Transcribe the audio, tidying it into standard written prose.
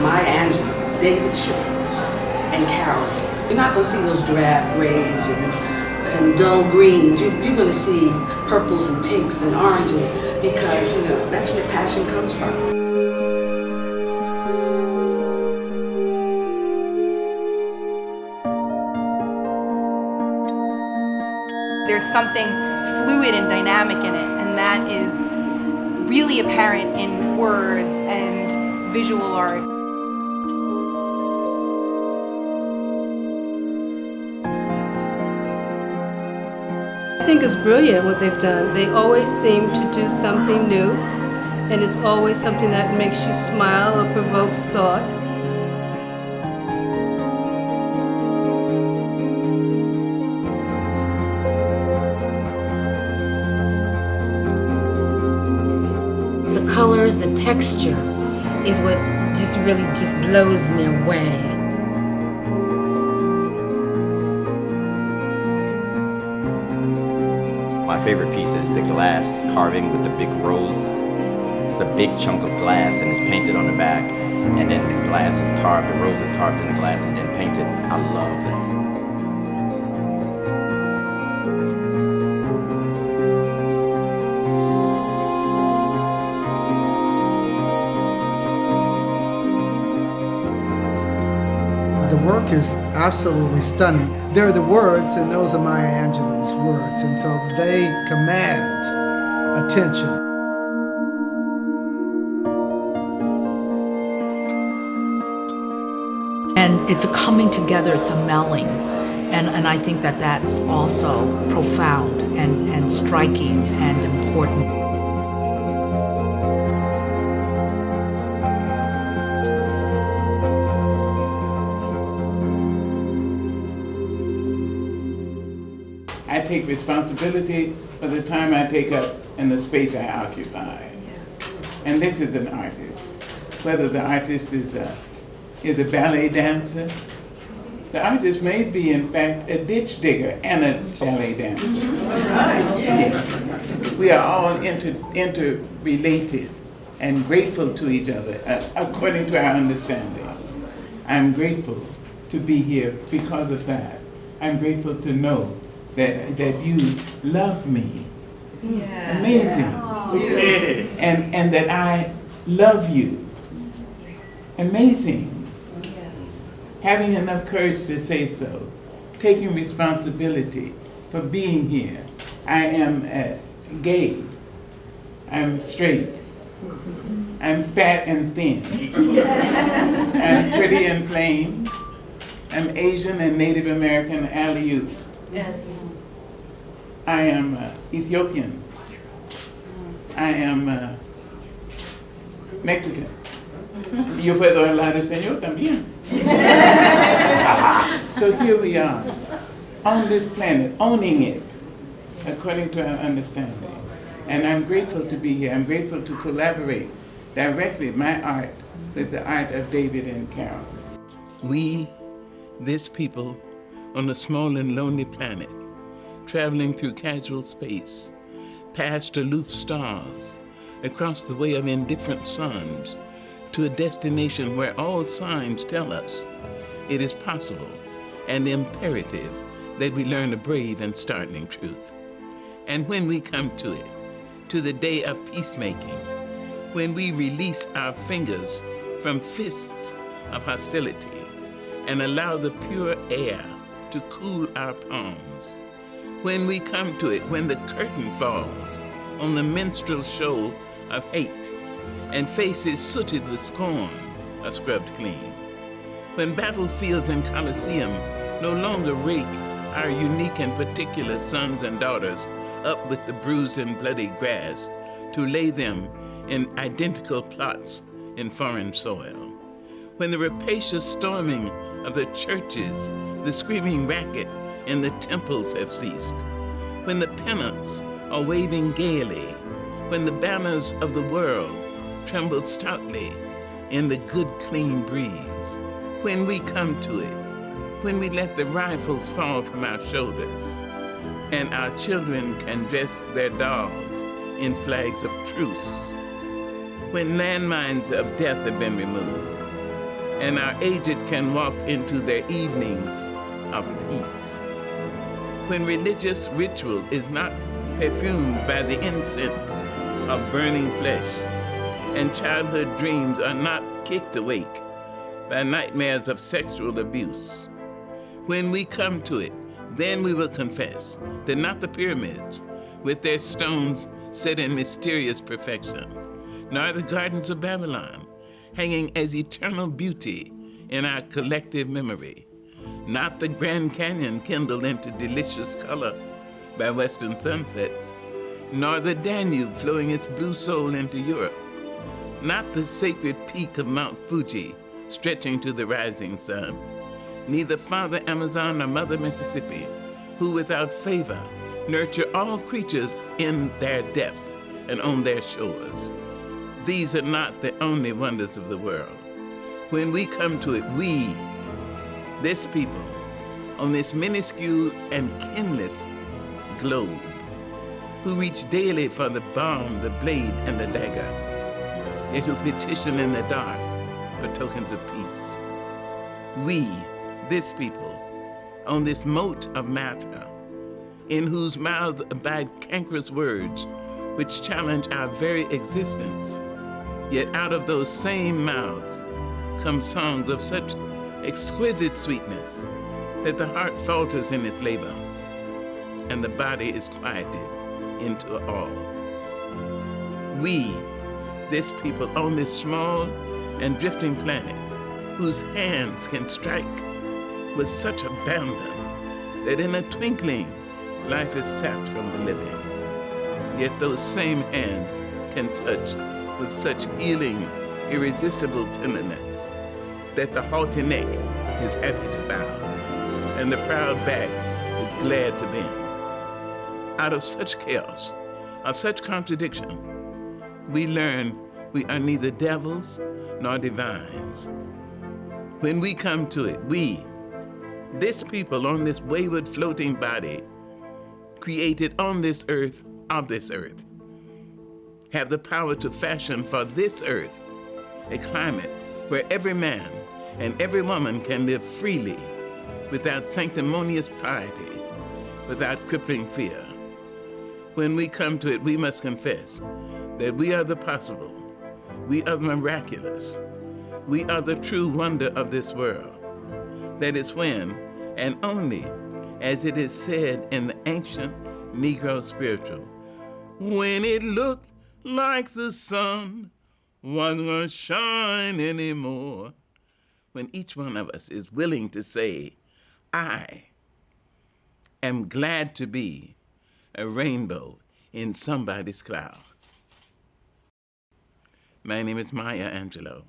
Maya Angelou, David Shaw, and Carol Iselin. You're not going to see those drab grays and dull greens. You're going to see purples and pinks and oranges because, that's where passion comes from. There's something fluid and dynamic in it, and that is really apparent in words and visual art. I think it's brilliant what they've done. They always seem to do something new, and it's always something that makes you smile or provokes thought. The colors, the texture is what just really just blows me away. My favorite piece is the glass carving with the big rose. It's a big chunk of glass and it's painted on the back, and then the glass is carved, the rose is carved in the glass and then painted. I love that. The work is absolutely stunning. There are the words, and those are Maya Angelou's words, and so they command attention. And it's a coming together, it's a melding. And I think that that's also profound and striking and important. I take responsibility for the time I take up and the space I occupy. And this is an artist. Whether the artist is a ballet dancer, the artist may be, in fact, a ditch digger and a ballet dancer. Yes. We are all interrelated and grateful to each other according to our understanding. I'm grateful to be here because of that. I'm grateful to know that you love me. Yeah. Amazing. Oh. And that I love you. Amazing. Yes. Having enough courage to say so. Taking responsibility for being here. I am gay. I'm straight. I'm fat and thin. I'm pretty and plain. I'm Asian and Native American Aleut. I am Ethiopian. I am Mexican. Yo puedo hablar español también. So here we are, on this planet, owning it, according to our understanding. And I'm grateful to be here. I'm grateful to collaborate directly my art with the art of David and Carol. We, this people, on a small and lonely planet, traveling through casual space, past aloof stars, across the way of indifferent suns, to a destination where all signs tell us it is possible and imperative that we learn a brave and startling truth. And when we come to it, to the day of peacemaking, when we release our fingers from fists of hostility and allow the pure air to cool our palms, when we come to it, when the curtain falls on the minstrel show of hate and faces sooted with scorn are scrubbed clean, when battlefields and coliseum no longer rake our unique and particular sons and daughters up with the bruised and bloody grass to lay them in identical plots in foreign soil, when the rapacious storming of the churches, the screaming racket in the temples have ceased, when the pennants are waving gaily, when the banners of the world tremble stoutly in the good, clean breeze, when we come to it, when we let the rifles fall from our shoulders, and our children can dress their dolls in flags of truce, when landmines of death have been removed, and our aged can walk into their evenings of peace. When religious ritual is not perfumed by the incense of burning flesh, and childhood dreams are not kicked awake by nightmares of sexual abuse. When we come to it, then we will confess that not the pyramids, with their stones set in mysterious perfection, nor the gardens of Babylon, hanging as eternal beauty in our collective memory, not the Grand Canyon kindled into delicious color by western sunsets, nor the Danube flowing its blue soul into Europe, not the sacred peak of Mount Fuji stretching to the rising sun, neither Father Amazon nor Mother Mississippi, who without favor nurture all creatures in their depths and on their shores. These are not the only wonders of the world. When we come to it, we, this people, on this minuscule and kinless globe, who reach daily for the balm, the blade, and the dagger, yet who petition in the dark for tokens of peace. We, this people, on this moat of matter, in whose mouths abide cankerous words which challenge our very existence, yet out of those same mouths come songs of such exquisite sweetness that the heart falters in its labor and the body is quieted into awe. We, this people on this small and drifting planet, whose hands can strike with such abandon that in a twinkling life is sapped from the living. Yet those same hands can touch with such healing, irresistible tenderness that the haughty neck is happy to bow and the proud back is glad to bend. Out of such chaos, of such contradiction, we learn we are neither devils nor divines. When we come to it, we, this people on this wayward floating body, created on this earth, of this earth, have the power to fashion for this earth a climate where every man and every woman can live freely without sanctimonious piety, without crippling fear. When we come to it, we must confess that we are the possible, we are the miraculous, we are the true wonder of this world. That is when, and only, as it is said in the ancient Negro spiritual, when it looked like the sun wasn't gonna shine anymore, when each one of us is willing to say, I am glad to be a rainbow in somebody's cloud. My name is Maya Angelou.